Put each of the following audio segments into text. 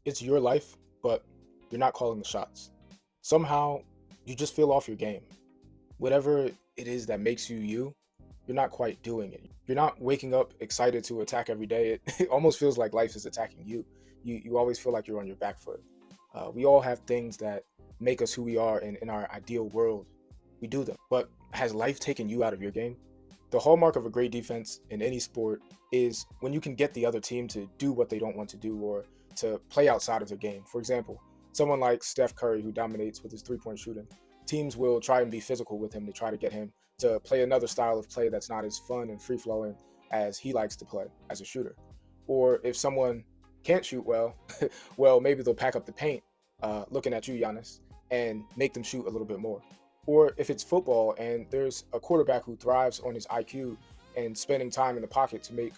It's your life, but you're not calling the shots. Somehow, you just feel off your game. Whatever it is that makes you you, you're not quite doing it. You're not waking up excited to attack every day. It almost feels like life is attacking you. You always feel like you're on your back foot. We all have things that make us who we are, and in our ideal world, we do them. But has life taken you out of your game? The hallmark of a great defense in any sport is when you can get the other team to do what they don't want to do or to play outside of their game. For example, someone like Steph Curry, who dominates with his 3 point shooting, teams will try and be physical with him to try to get him to play another style of play that's not as fun and free flowing as he likes to play as a shooter. Or if someone can't shoot well, well, maybe they'll pack up the paint, looking at you, Giannis, and make them shoot a little bit more. Or if it's football and there's a quarterback who thrives on his IQ and spending time in the pocket to make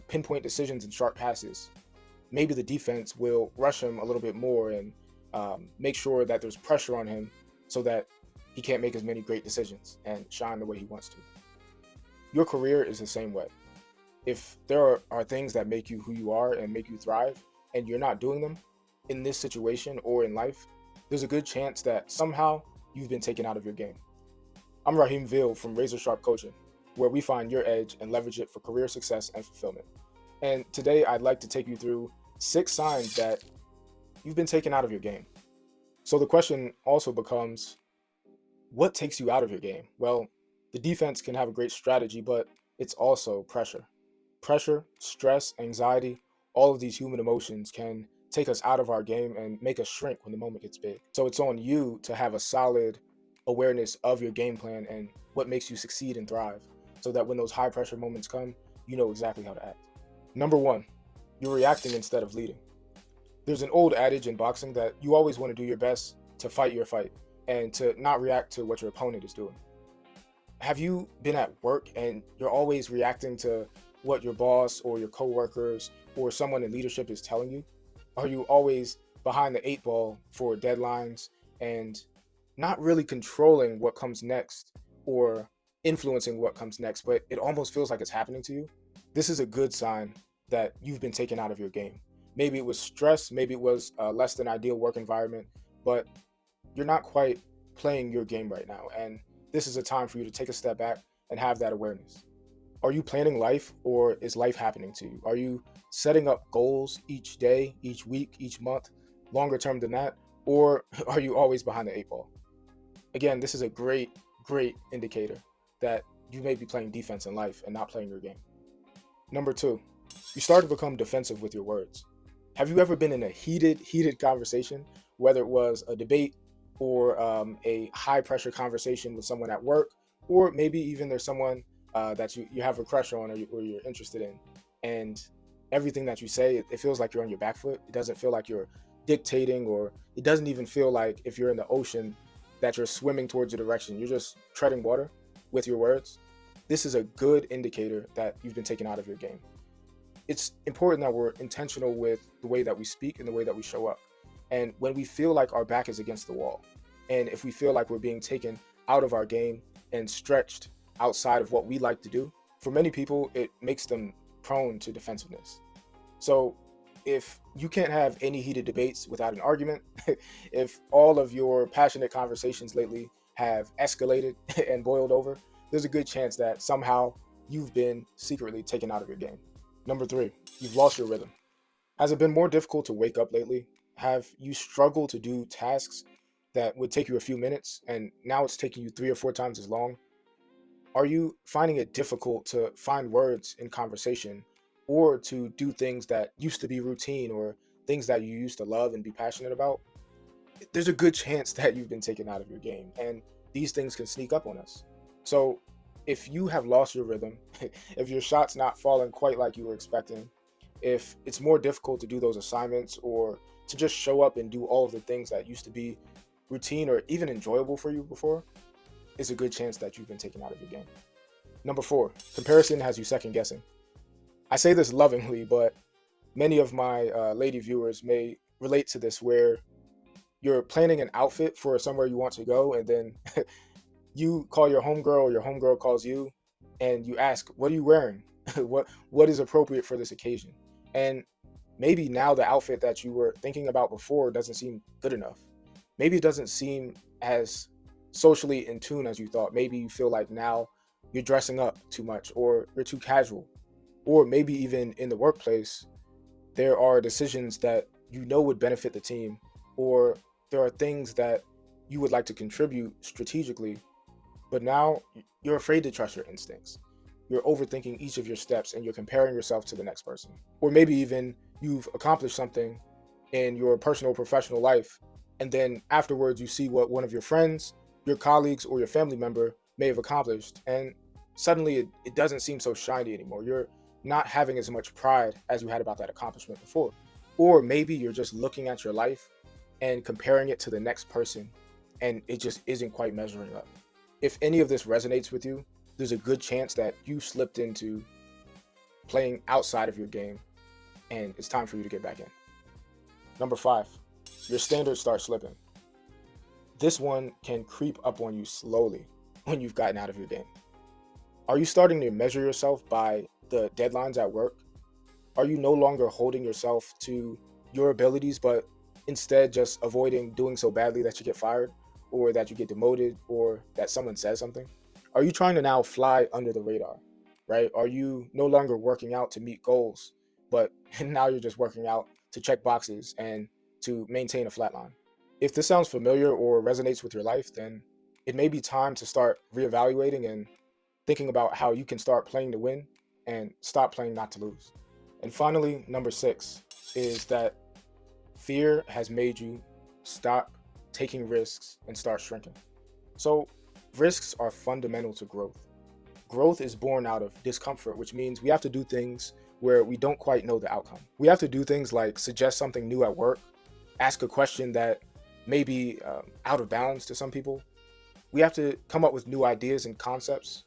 pinpoint decisions and sharp passes, maybe the defense will rush him a little bit more and make sure that there's pressure on him so that he can't make as many great decisions and shine the way he wants to. Your career is the same way. If there are things that make you who you are and make you thrive, and you're not doing them in this situation or in life, there's a good chance that somehow you've been taken out of your game. I'm Raheem Ville from Razor Sharp Coaching, where we find your edge and leverage it for career success and fulfillment. And today I'd like to take you through 6 signs that you've been taken out of your game. So the question also becomes, what takes you out of your game? Well, the defense can have a great strategy, but it's also pressure. Pressure, stress, anxiety, all of these human emotions can take us out of our game and make us shrink when the moment gets big. So it's on you to have a solid awareness of your game plan and what makes you succeed and thrive so that when those high pressure moments come, you know exactly how to act. Number one, you're reacting instead of leading. There's an old adage in boxing that you always want to do your best to fight your fight and to not react to what your opponent is doing. Have you been at work and you're always reacting to what your boss or your coworkers or someone in leadership is telling you? Are you always behind the 8 ball for deadlines and not really controlling what comes next or influencing what comes next, but it almost feels like it's happening to you? This is a good sign that you've been taken out of your game. Maybe it was stress, maybe it was a less than ideal work environment, but you're not quite playing your game right now. And this is a time for you to take a step back and have that awareness. Are you planning life or is life happening to you? Are you setting up goals each day, each week, each month, longer term than that? Or are you always behind the 8 ball? Again, this is a great indicator that you may be playing defense in life and not playing your game. Number two, you start to become defensive with your words. Have you ever been in a heated conversation, whether it was a debate or a high pressure conversation with someone at work, or maybe even there's someone that you have a crush on or you're interested in, and everything that you say, it feels like you're on your back foot. It doesn't feel like you're dictating, or it doesn't even feel like if you're in the ocean that you're swimming towards a direction. You're just treading water with your words. This is a good indicator that you've been taken out of your game. It's important that we're intentional with the way that we speak and the way that we show up. And when we feel like our back is against the wall, and if we feel like we're being taken out of our game and stretched outside of what we like to do, for many people, it makes them prone to defensiveness. So if you can't have any heated debates without an argument, if all of your passionate conversations lately have escalated and boiled over, there's a good chance that somehow you've been secretly taken out of your game. Number three, you've lost your rhythm. Has it been more difficult to wake up lately? Have you struggled to do tasks that would take you a few minutes and now it's taking you 3 or 4 times as long? Are you finding it difficult to find words in conversation or to do things that used to be routine or things that you used to love and be passionate about? There's a good chance that you've been taken out of your game, and these things can sneak up on us. So if you have lost your rhythm, if your shot's not falling quite like you were expecting, if it's more difficult to do those assignments or to just show up and do all of the things that used to be routine or even enjoyable for you before, it's a good chance that you've been taken out of your game. Number four, comparison has you second guessing. I say this lovingly, but many of my lady viewers may relate to this where you're planning an outfit for somewhere you want to go, and then you call your homegirl or your homegirl calls you and you ask, what are you wearing? What is appropriate for this occasion? And Maybe now the outfit that you were thinking about before doesn't seem good enough. Maybe it doesn't seem as socially in tune as you thought. Maybe you feel like now you're dressing up too much or you're too casual. Or maybe even in the workplace, there are decisions that you know would benefit the team, or there are things that you would like to contribute strategically, but now you're afraid to trust your instincts. You're overthinking each of your steps and you're comparing yourself to the next person. Or maybe even you've accomplished something in your personal professional life, and then afterwards you see what one of your friends, your colleagues, or your family member may have accomplished, and suddenly it doesn't seem so shiny anymore. You're not having as much pride as you had about that accomplishment before. Or maybe you're just looking at your life and comparing it to the next person, and it just isn't quite measuring up. If any of this resonates with you, there's a good chance that you slipped into playing outside of your game, and it's time for you to get back in. Number 5, your standards start slipping. This one can creep up on you slowly when you've gotten out of your game. Are you starting to measure yourself by the deadlines at work? Are you no longer holding yourself to your abilities, but instead just avoiding doing so badly that you get fired, or that you get demoted, or that someone says something? Are you trying to now fly under the radar, right? Are you no longer working out to meet goals, but now you're just working out to check boxes and to maintain a flat line? If this sounds familiar or resonates with your life, then it may be time to start reevaluating and thinking about how you can start playing to win and stop playing not to lose. And finally, number 6 is that fear has made you stop taking risks and start shrinking. So, risks are fundamental to growth. Growth is born out of discomfort, which means we have to do things where we don't quite know the outcome. We have to do things like suggest something new at work, ask a question that may be out of bounds to some people. We have to come up with new ideas and concepts,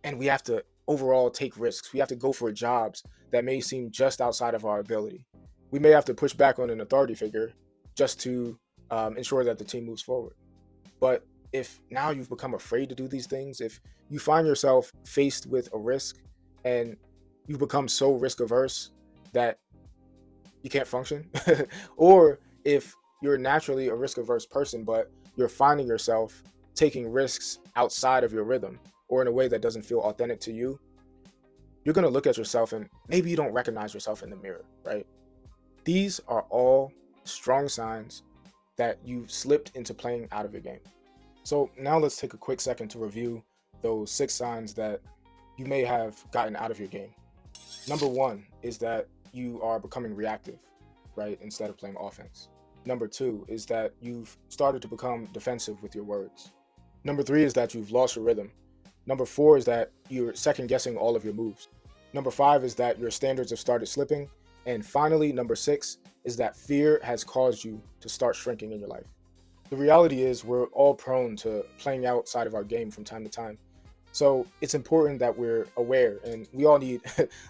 and we have to overall take risks. We have to go for jobs that may seem just outside of our ability. We may have to push back on an authority figure just to ensure that the team moves forward. But if now you've become afraid to do these things, if you find yourself faced with a risk and you become so risk averse that you can't function, or if you're naturally a risk averse person, but you're finding yourself taking risks outside of your rhythm or in a way that doesn't feel authentic to you, you're going to look at yourself and maybe you don't recognize yourself in the mirror, right? These are all strong signs that you've slipped into playing out of your game. So now let's take a quick second to review those 6 signs that you may have gotten out of your game. Number 1 is that you are becoming reactive, right, instead of playing offense. Number 2 is that you've started to become defensive with your words. Number 3 is that you've lost your rhythm. Number 4 is that you're second guessing all of your moves. Number 5 is that your standards have started slipping. And finally, number 6 is that fear has caused you to start shrinking in your life. The reality is we're all prone to playing outside of our game from time to time. So it's important that we're aware, and we all need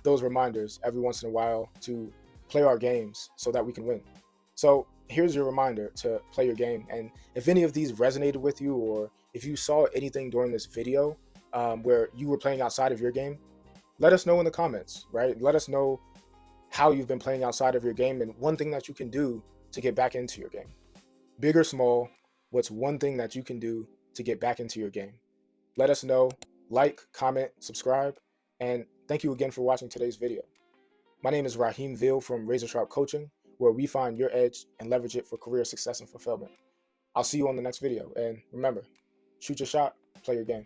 those reminders every once in a while to play our games so that we can win. So here's your reminder to play your game. And if any of these resonated with you, or if you saw anything during this video where you were playing outside of your game, let us know in the comments, right? Let us know how you've been playing outside of your game and one thing that you can do to get back into your game. Big or small, what's one thing that you can do to get back into your game? Let us know. Like, comment, subscribe, and thank you again for watching today's video. My name is Raheem Veal from Razor Sharp Coaching, where we find your edge and leverage it for career success and fulfillment. I'll see you on the next video, and remember, shoot your shot, play your game.